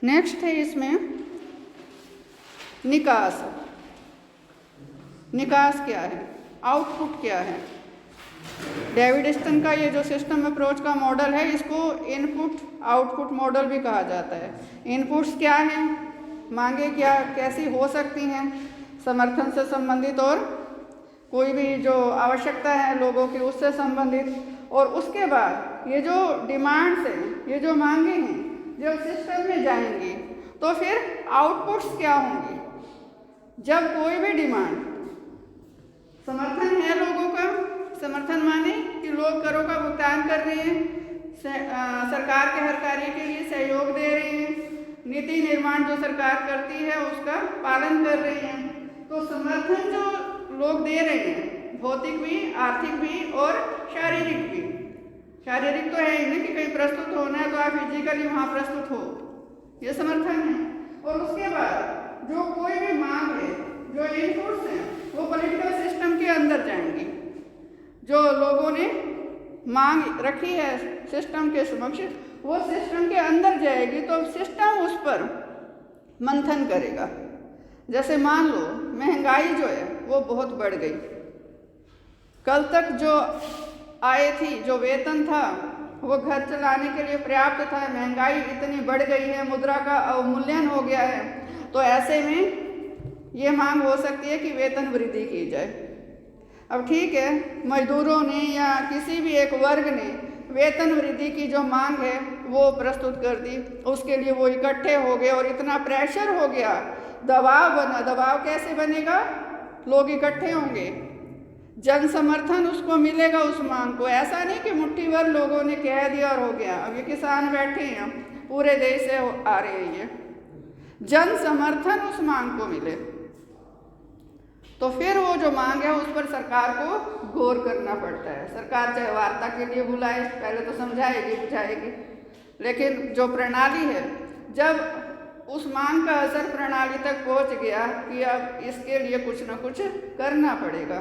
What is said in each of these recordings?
Next है इसमें निकास। निकास क्या है, आउटपुट क्या है। डेविड स्टन का ये जो सिस्टम अप्रोच का मॉडल है, इसको इनपुट आउटपुट मॉडल भी कहा जाता है। इनपुट्स क्या हैं, मांगे क्या कैसी हो सकती हैं, समर्थन से संबंधित और कोई भी जो आवश्यकता है लोगों की उससे संबंधित, और उसके बाद ये जो डिमांड्स हैं, ये जो मांगे हैं, जब सिस्टम में जाएंगी तो फिर आउटपुट्स क्या होंगे। जब कोई भी डिमांड, समर्थन है लोगों का, समर्थन माने कि लोग करों का भुगतान कर रहे हैं, सरकार के हर कार्य के लिए सहयोग दे रहे हैं, नीति निर्माण जो सरकार करती है उसका पालन कर रहे हैं। तो समर्थन जो लोग दे रहे हैं, भौतिक भी, आर्थिक भी और शारीरिक भी। शारीरिक तो है ही नहीं कि कहीं प्रस्तुत होना है तो आप फिजिकली वहाँ प्रस्तुत हो, ये समर्थन है। और उसके बाद जो कोई भी मांग है, जो इनपुट्स हैं, वो पॉलिटिकल सिस्टम के अंदर जाएंगी। जो लोगों ने मांग रखी है सिस्टम के समक्ष, वो सिस्टम के अंदर जाएगी तो सिस्टम उस पर मंथन करेगा। जैसे मान लो महंगाई जो है वो बहुत बढ़ गई। कल तक जो आय थी, जो वेतन था, वो घर चलाने के लिए पर्याप्त था। महंगाई इतनी बढ़ गई है, मुद्रा का अवमूल्यन हो गया है, तो ऐसे में ये मांग हो सकती है कि वेतन वृद्धि की जाए। अब ठीक है, मजदूरों ने या किसी भी एक वर्ग ने वेतन वृद्धि की जो मांग है वो प्रस्तुत कर दी, उसके लिए वो इकट्ठे हो गए और इतना प्रेशर हो गया, दबाव बना। दबाव कैसे बनेगा, लोग इकट्ठे होंगे, जन समर्थन उसको मिलेगा उस मांग को। ऐसा नहीं कि मुट्ठी भर लोगों ने कह दिया और हो गया। अब ये किसान बैठे हैं, पूरे देश से आ रहे हैं, ये जन समर्थन उस मांग को मिले तो फिर वो जो मांग है उस पर सरकार को गौर करना पड़ता है। सरकार चाहे वार्ता के लिए बुलाए, पहले तो समझाएगी बुझाएगी, लेकिन जो प्रणाली है, जब उस मांग का असर प्रणाली तक पहुंच गया कि अब इसके लिए कुछ ना कुछ करना पड़ेगा,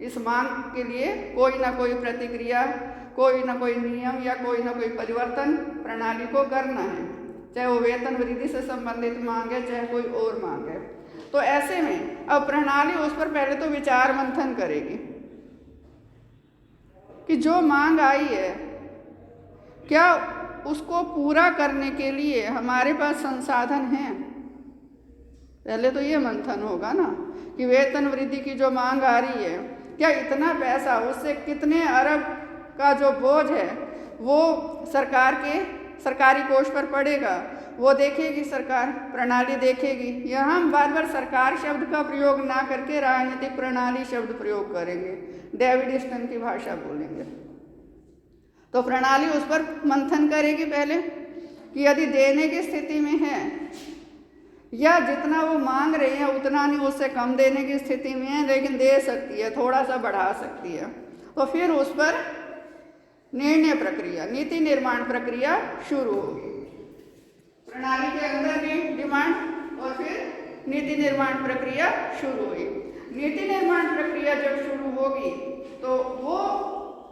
इस मांग के लिए कोई ना कोई प्रतिक्रिया, कोई ना कोई नियम या कोई ना कोई परिवर्तन प्रणाली को करना है, चाहे वो वेतन वृद्धि से संबंधित मांग है, चाहे कोई और मांग है। तो ऐसे में अब प्रणाली उस पर पहले तो विचार मंथन करेगी कि जो मांग आई है, क्या उसको पूरा करने के लिए हमारे पास संसाधन हैं। पहले तो ये मंथन होगा ना कि वेतन वृद्धि की जो मांग आ रही है, क्या इतना पैसा, उससे कितने अरब का जो बोझ है वो सरकार के सरकारी कोष पर पड़ेगा। वो देखेगी सरकार, प्रणाली देखेगी। यहाँ हम बार बार सरकार शब्द का प्रयोग ना करके राजनीतिक प्रणाली शब्द प्रयोग करेंगे, डेविड स्टन की भाषा बोलेंगे। तो प्रणाली उस पर मंथन करेगी पहले कि यदि देने की स्थिति में है या जितना वो मांग रही है उतना नहीं, उससे कम देने की स्थिति में है लेकिन दे सकती है, थोड़ा सा बढ़ा सकती है, तो फिर उस पर निर्णय प्रक्रिया, नीति निर्माण प्रक्रिया शुरू होगी। प्रणाली के अंदर भी डिमांड और फिर नीति निर्माण प्रक्रिया शुरू हुई। नीति निर्माण प्रक्रिया जब शुरू होगी तो वो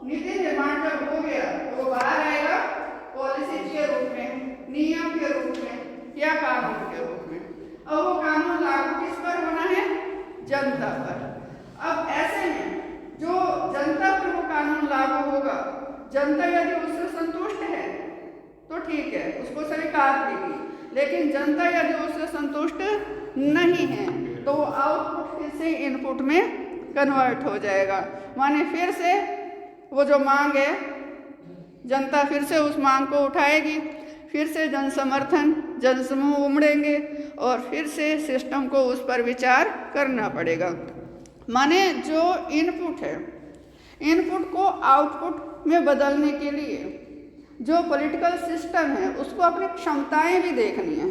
नीति निर्माण जब हो गया तो वो बाहर आएगा पॉलिसी के रूप में, नियम के रूप में या कानून के रूप में। अब वो कानून लागू किस पर होना है, जनता पर। अब ऐसे में जो जनता पर वो कानून लागू होगा, जनता यदि उससे संतुष्ट है तो ठीक है, उसको स्वीकार देगी, लेकिन जनता यदि उससे संतुष्ट नहीं है तो वो आउटपुट फिर से इनपुट में कन्वर्ट हो जाएगा। माने फिर से वो जो मांग है, जनता फिर से उस मांग को उठाएगी, फिर से जन समर्थन, जन समूह उमड़ेंगे और फिर से सिस्टम को उस पर विचार करना पड़ेगा। माने जो इनपुट है, इनपुट को आउटपुट में बदलने के लिए जो पॉलिटिकल सिस्टम है उसको अपनी क्षमताएं भी देखनी है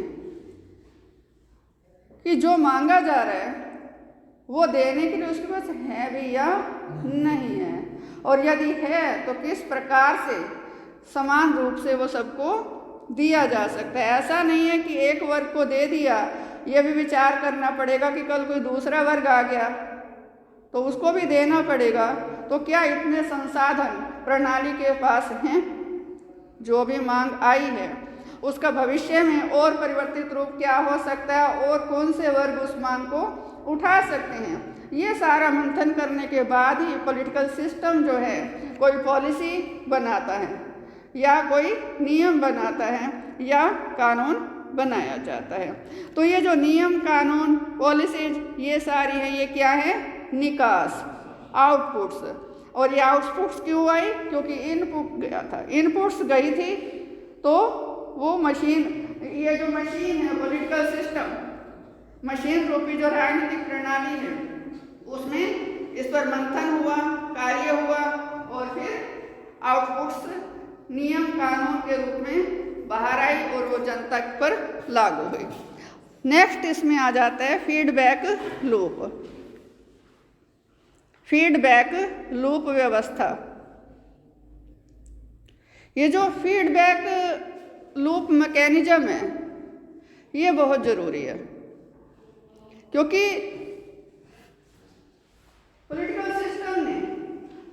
कि जो मांगा जा रहा है वो देने के लिए उसके पास है भी या नहीं है, और यदि है तो किस प्रकार से समान रूप से वो सबको दिया जा सकता है। ऐसा नहीं है कि एक वर्ग को दे दिया, ये भी विचार करना पड़ेगा कि कल कोई दूसरा वर्ग आ गया तो उसको भी देना पड़ेगा। तो क्या इतने संसाधन प्रणाली के पास हैं जो भी मांग आई है, उसका भविष्य में और परिवर्तित रूप क्या हो सकता है और कौन से वर्ग उस मांग को उठा सकते हैं, ये सारा मंथन करने के बाद ही पॉलिटिकल सिस्टम जो है कोई पॉलिसी बनाता है या कोई नियम बनाता है या कानून बनाया जाता है। तो ये जो नियम, कानून, पॉलिसीज ये सारी है, ये क्या है? निकास, आउटपुट्स। और ये आउटपुट्स क्यों आई? क्योंकि इनपुट गया था, इनपुट्स गई थी तो वो मशीन, ये जो मशीन है पॉलिटिकल सिस्टम, मशीन रूपी जो राजनीतिक प्रणाली है, उसमें इस पर मंथन हुआ, कार्य हुआ और फिर आउटपुट्स नियम कानून के रूप में बाहर आई और वो जनता पर लागू हुई। नेक्स्ट इसमें आ जाता है फीडबैक लूप। फीडबैक लूप व्यवस्था। ये जो फीडबैक लूप मैकेनिज्म है ये बहुत ज़रूरी है, क्योंकि पॉलिटिकल सिस्टम ने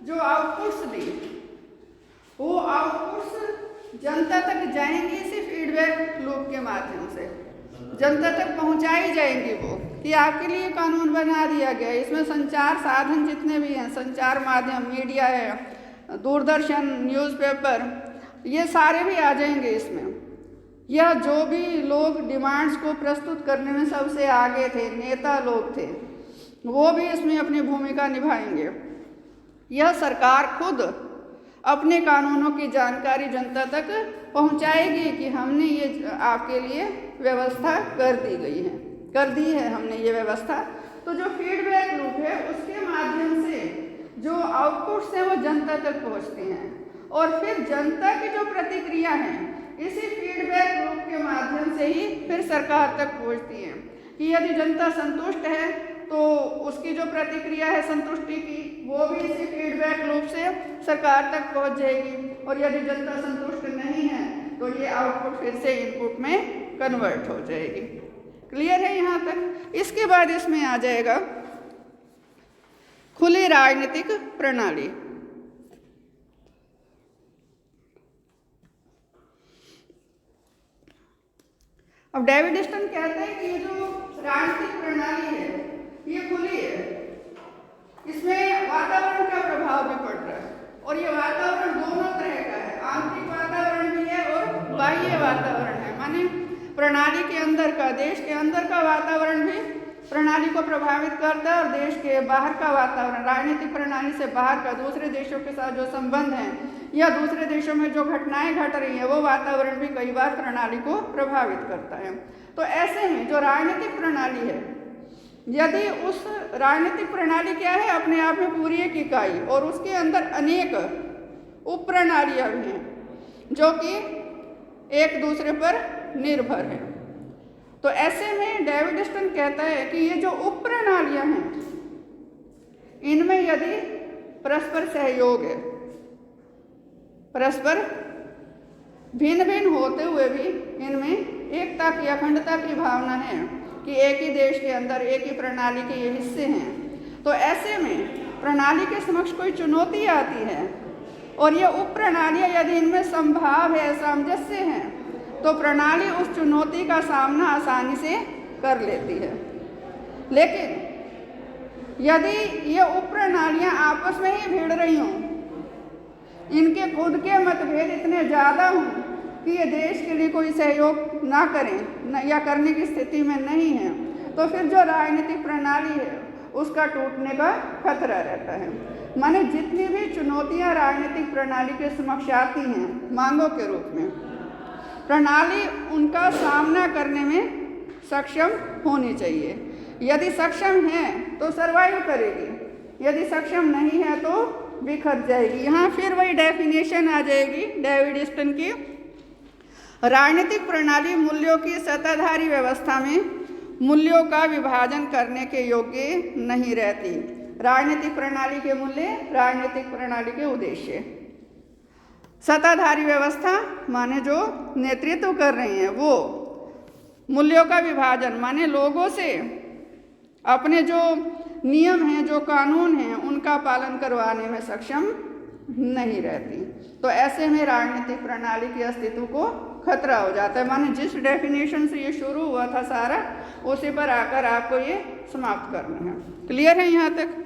जो आउटपुट्स दी वो आउटपुट्स जनता तक जाएंगी इसी फीडबैक लूप के माध्यम से, जनता तक पहुंचाई जाएंगी वो कि आपके लिए कानून बना दिया गया है। इसमें संचार साधन जितने भी हैं, संचार माध्यम, मीडिया है, दूरदर्शन, न्यूज़पेपर, ये सारे भी आ जाएंगे इसमें। यह जो भी लोग डिमांड्स को प्रस्तुत करने में सबसे आगे थे, नेता लोग थे, वो भी इसमें अपनी भूमिका निभाएंगे। यह सरकार खुद अपने कानूनों की जानकारी जनता तक पहुंचाएगी कि हमने ये आपके लिए व्यवस्था कर दी है हमने ये व्यवस्था। तो जो फीडबैक लूप है उसके माध्यम से जो आउटपुट्स हैं वो जनता तक पहुंचते हैं और फिर जनता की जो प्रतिक्रिया है इसी फीडबैक लूप के माध्यम से ही फिर सरकार तक पहुंचती है कि यदि जनता संतुष्ट है तो उसकी जो प्रतिक्रिया है संतुष्टि की वो भी इसी फीडबैक लूप से सरकार तक पहुंच जाएगी, और यदि जनता संतुष्ट नहीं है तो ये आउटपुट फिर से इनपुट में कन्वर्ट हो जाएगी। क्लियर है यहाँ तक? इसके बाद इसमें आ जाएगा खुली राजनीतिक प्रणाली। अब डेविड स्टन कहते हैं कि ये जो राजनीतिक प्रणाली है ये खुली है, इसमें वातावरण का प्रभाव भी पड़ रहा है, और ये वातावरण दोनों तरह का है, आंतरिक वातावरण भी है और बाह्य वातावरण है। माने प्रणाली के अंदर का, देश के अंदर का वातावरण भी प्रणाली को प्रभावित करता है और देश के बाहर का वातावरण, राजनीतिक प्रणाली से बाहर का, दूसरे देशों के साथ जो संबंध हैं या दूसरे देशों में जो घटनाएं घट रही हैं वो वातावरण भी कई बार प्रणाली को प्रभावित करता है। तो ऐसे में जो राजनीतिक प्रणाली है, यदि उस राजनीतिक प्रणाली क्या है, अपने आप में पूरी एक इकाई और उसके अंदर अनेक उप प्रणालियाँ भी हैं जो कि एक दूसरे पर निर्भर है। तो ऐसे में डेविड स्टन कहता है कि ये जो उप प्रणालियाँ हैं इनमें यदि परस्पर सहयोग है, परस्पर भिन्न भिन्न होते हुए भी इनमें एकता की, अखंडता की भावना है कि एक ही देश के अंदर एक ही प्रणाली के ये हिस्से हैं, तो ऐसे में प्रणाली के समक्ष कोई चुनौती आती है और ये उप प्रणालियाँ यदि इनमें संभाव है, सामंजस्य है, तो प्रणाली उस चुनौती का सामना आसानी से कर लेती है। लेकिन यदि ये उप प्रणालियाँ आपस में ही भिड़ रही हों, इनके खुद के मतभेद इतने ज़्यादा हों कि ये देश के लिए कोई सहयोग ना करें या करने की स्थिति में नहीं है, तो फिर जो राजनीतिक प्रणाली है उसका टूटने का खतरा रहता है। माने जितनी भी चुनौतियां राजनीतिक प्रणाली के समक्ष आती हैं मांगों के रूप में, प्रणाली उनका सामना करने में सक्षम होनी चाहिए। यदि सक्षम है तो सर्वाइव करेगी, यदि सक्षम नहीं है तो बिखर जाएगी। यहाँ फिर वही डेफिनेशन आ जाएगी डेविड स्टन की, राजनीतिक प्रणाली मूल्यों की सत्ताधारी व्यवस्था में मूल्यों का विभाजन करने के योग्य नहीं रहती। राजनीतिक प्रणाली के मूल्य, राजनीतिक प्रणाली के उद्देश्य। सत्ताधारी व्यवस्था माने जो नेतृत्व कर रहे हैं वो मूल्यों का विभाजन माने लोगों से अपने जो नियम हैं, जो कानून हैं, उनका पालन करवाने में सक्षम नहीं रहती। तो ऐसे में राजनीतिक प्रणाली के अस्तित्व को खतरा हो जाता है। माने जिस डेफिनेशन से ये शुरू हुआ था सारा, उसी पर आकर आपको ये समाप्त करना है। क्लियर है यहाँ तक?